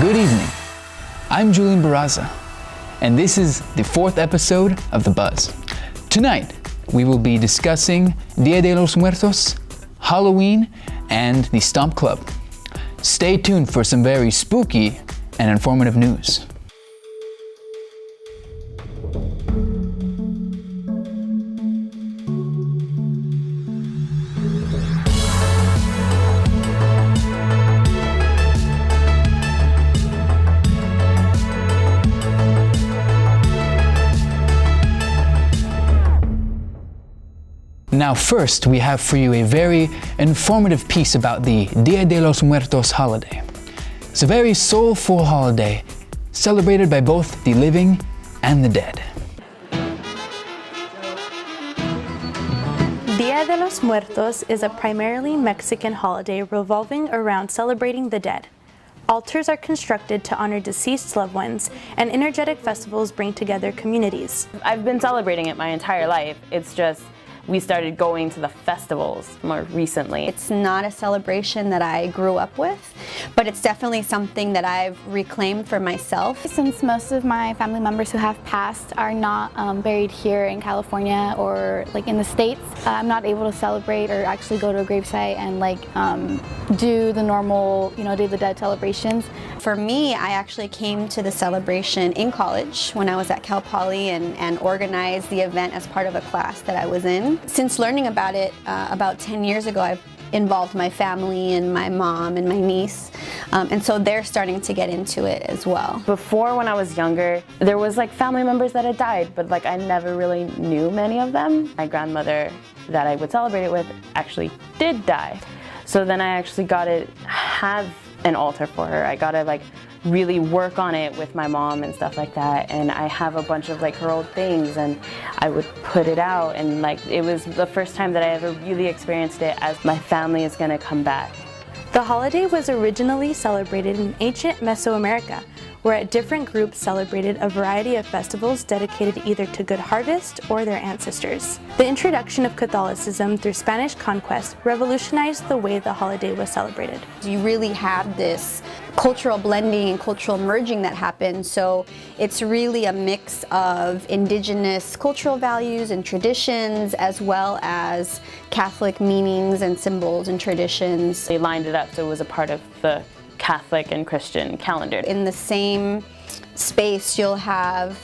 Good evening. I'm Julian Barraza, and this is the 4th episode of The Buzz. Tonight, we will be discussing Dia de los Muertos, Halloween, and the Stomp Club. Stay tuned for some very spooky and informative news. Now first, we have for you a very informative piece about the Dia de los Muertos holiday. It's a very soulful holiday celebrated by both the living and the dead. Dia de los Muertos is a primarily Mexican holiday revolving around celebrating the dead. Altars are constructed to honor deceased loved ones, and energetic festivals bring together communities. I've been celebrating it my entire life. It's just we started going to the festivals more recently. It's not a celebration that I grew up with, but it's definitely something that I've reclaimed for myself. Since most of my family members who have passed are not buried here in California or like in the States, I'm not able to celebrate or actually go to a gravesite and do the normal, Day of the Dead celebrations. For me, I actually came to the celebration in college when I was at Cal Poly and organized the event as part of a class that I was in. Since learning about it about 10 years ago, I've involved my family and my mom and my niece, and so they're starting to get into it as well. Before, when I was younger, there was family members that had died, but I never really knew many of them. My grandmother that I would celebrate it with actually did die. So then I actually got to have an altar for her. I got to really work on it with my mom and stuff like that, and I have a bunch of her old things, and I would put it out, and it was the first time that I ever really experienced it as my family is gonna come back. The holiday was originally celebrated in ancient Mesoamerica, where different groups celebrated a variety of festivals dedicated either to good harvest or their ancestors. The introduction of Catholicism through Spanish conquest revolutionized the way the holiday was celebrated. You really have this cultural blending and cultural merging that happens, so it's really a mix of indigenous cultural values and traditions as well as Catholic meanings and symbols and traditions. They lined it up so it was a part of the Catholic and Christian calendar. In the same space, you'll have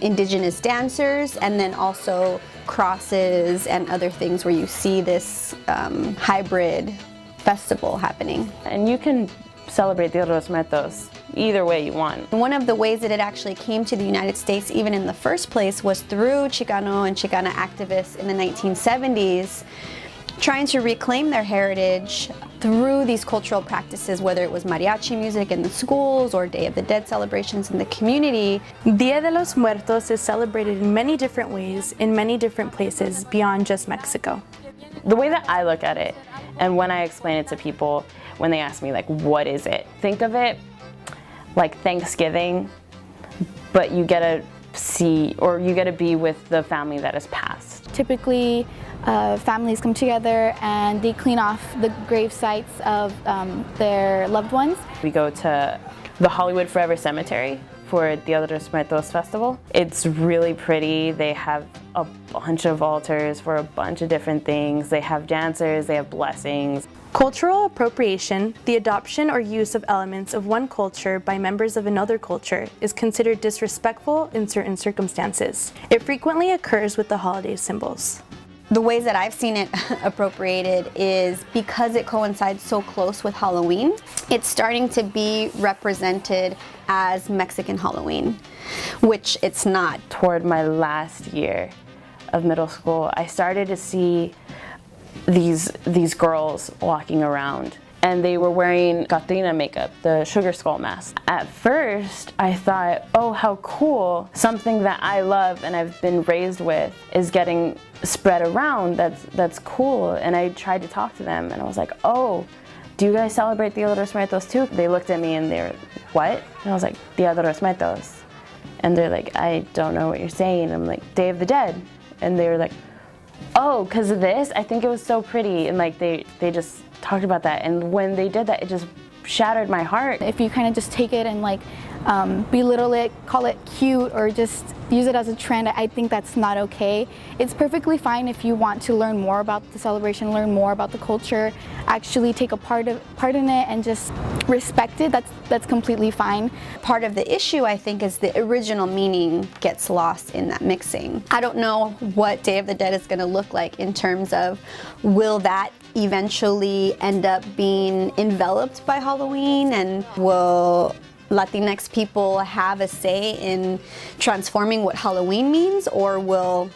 indigenous dancers and then also crosses and other things where you see this hybrid festival happening. And you can celebrate Dia de los Muertos either way you want. One of the ways that it actually came to the United States even in the first place was through Chicano and Chicana activists in the 1970s trying to reclaim their heritage through these cultural practices, whether it was mariachi music in the schools or Day of the Dead celebrations in the community. Dia de los Muertos is celebrated in many different ways in many different places beyond just Mexico. The way that I look at it, and when I explain it to people, when they ask me what is it, think of it like Thanksgiving, but you get to see or you get to be with the family that has passed. Typically, families come together and they clean off the grave sites of their loved ones. We go to the Hollywood Forever Cemetery for Dia de los Muertos festival. It's really pretty. They have a bunch of altars for a bunch of different things. They have dancers, they have blessings. Cultural appropriation, the adoption or use of elements of one culture by members of another culture, is considered disrespectful in certain circumstances. It frequently occurs with the holiday symbols. The ways that I've seen it appropriated is because it coincides so close with Halloween, it's starting to be represented as Mexican Halloween, which it's not. Toward my last year of middle school, I started to see these girls walking around, and they were wearing Catrina makeup, the sugar skull mask. At first, I thought, oh, how cool. Something that I love and I've been raised with is getting spread around. That's cool. And I tried to talk to them, and I was like, oh, do you guys celebrate Dia de los Muertos too? They looked at me and they were, what? And I was like, Dia de los Muertos. And they're like, I don't know what you're saying. I'm like, Day of the Dead. And they were like, oh, because of this? I think it was so pretty. And they just talked about that. And when they did that, it just shattered my heart. If you kind of just take it and like belittle it, call it cute, or just use it as a trend, I think that's not okay. It's perfectly fine if you want to learn more about the celebration, learn more about the culture, actually take a part in it and just respect it. That's completely fine. Part of the issue, I think, is the original meaning gets lost in that mixing. I don't know what Day of the Dead is going to look like in terms of, will that eventually end up being enveloped by Halloween, and will Latinx people have a say in transforming what Halloween means, or will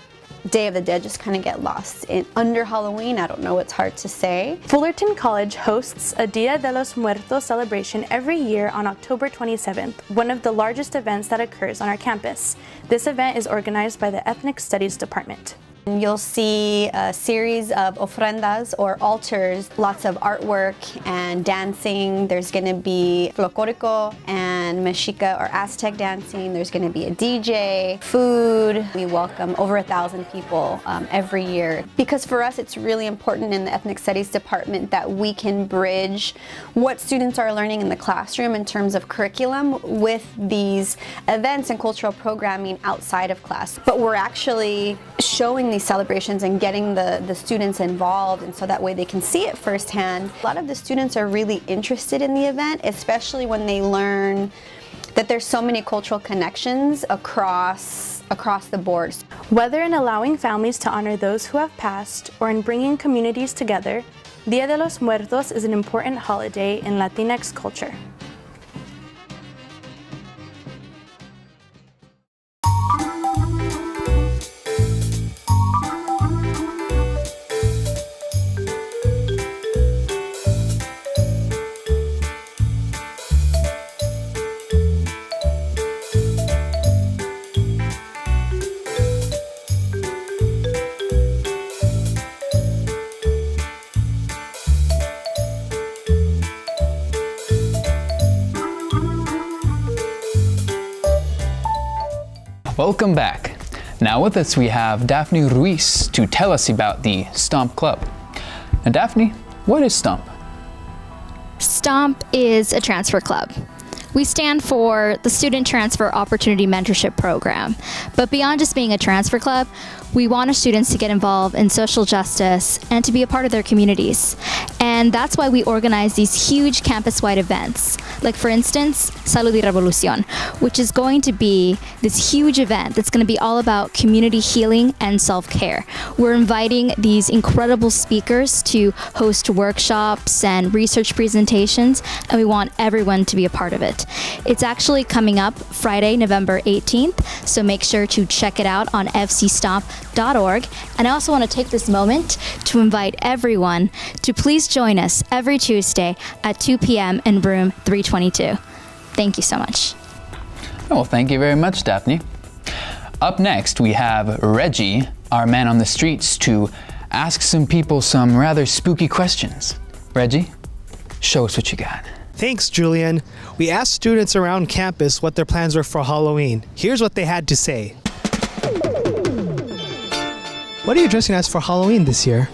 Day of the Dead just kind of get lost under Halloween? I don't know, it's hard to say. Fullerton College hosts a Dia de los Muertos celebration every year on October 27th, one of the largest events that occurs on our campus. This event is organized by the Ethnic Studies Department. You'll see a series of ofrendas or altars, lots of artwork and dancing. There's going to be folclorico and Mexica or Aztec dancing. There's going to be a DJ, food. We welcome over 1,000 people every year. Because for us, it's really important in the Ethnic Studies Department that we can bridge what students are learning in the classroom in terms of curriculum with these events and cultural programming outside of class. But we're actually showing these celebrations and getting the students involved, and so that way they can see it firsthand. A lot of the students are really interested in the event, especially when they learn that there's so many cultural connections across the board. Whether in allowing families to honor those who have passed or in bringing communities together, Dia de los Muertos is an important holiday in Latinx culture. Welcome back. Now with us we have Daphne Ruiz to tell us about the Stomp Club. Now Daphne, what is Stomp? STOMP is a transfer club. We stand for the Student Transfer Opportunity Mentorship Program. But beyond just being a transfer club, we want our students to get involved in social justice and to be a part of their communities. And that's why we organize these huge campus-wide events. Like for instance, Salud y Revolución, which is going to be this huge event that's going to be all about community healing and self-care. We're inviting these incredible speakers to host workshops and research presentations, and we want everyone to be a part of it. It's actually coming up Friday, November 18th, so make sure to check it out on fcstomp.org. And I also want to take this moment to invite everyone to please join us every Tuesday at 2 p.m. in room 322. Thank you so much. Well, thank you very much, Daphne. Up next, we have Reggie, our man on the streets, to ask some people some rather spooky questions. Reggie, show us what you got. Thanks, Julian. We asked students around campus what their plans were for Halloween. Here's what they had to say. What are you dressing as for Halloween this year?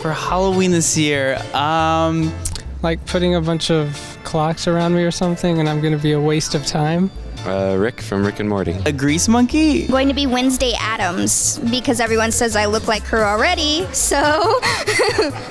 For Halloween this year, like putting a bunch of clocks around me or something, and I'm going to be a waste of time. Rick from Rick and Morty. a grease monkey? Going to be Wednesday Addams because everyone says I look like her already, so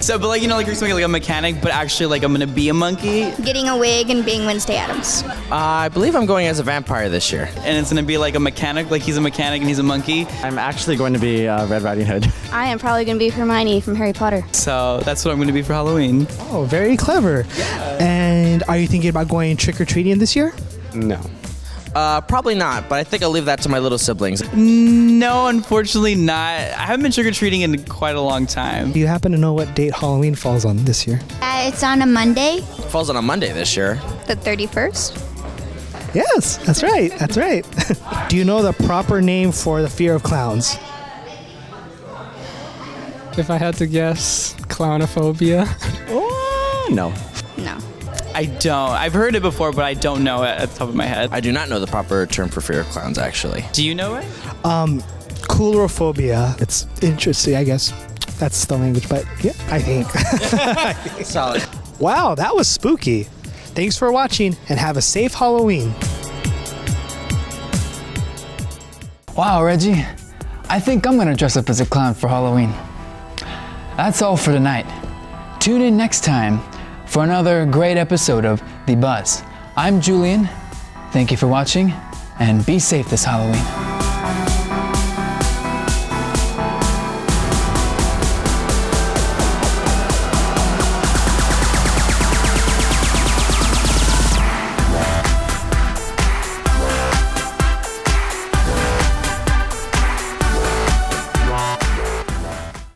So, but like, you know, like grease monkey, like a mechanic, but actually like I'm gonna be a monkey. getting a wig and being Wednesday Addams. I believe I'm going as a vampire this year. And it's gonna be like a mechanic, like he's a mechanic and he's a monkey. I'm actually going to be Red Riding Hood. I am probably going to be Hermione from Harry Potter. So that's what I'm gonna be for Halloween. Oh, very clever. And are you thinking about going trick-or-treating this year? No. Probably not, but I think I'll leave that to my little siblings. No, unfortunately not. I haven't been trick-or-treating in quite a long time. Do you happen to know what date Halloween falls on this year? It's on a Monday, It falls on a Monday this year. the 31st. Yes, that's right. That's right. Do you know the proper name for the fear of clowns? If I had to guess, clownophobia. Oh, no. No. I don't. I've heard it before, but I don't know it at the top of my head. I do not know the proper term for fear of clowns, actually. Do you know it? Coulrophobia. It's interesting, I guess. That's the language, but yeah, I think. Solid. Wow, that was spooky. Thanks for watching and have a safe Halloween. Wow, Reggie, I think I'm gonna dress up as a clown for Halloween. That's all for tonight. Tune in next time for another great episode of The Buzz. I'm Julian. Thank you for watching and be safe this Halloween.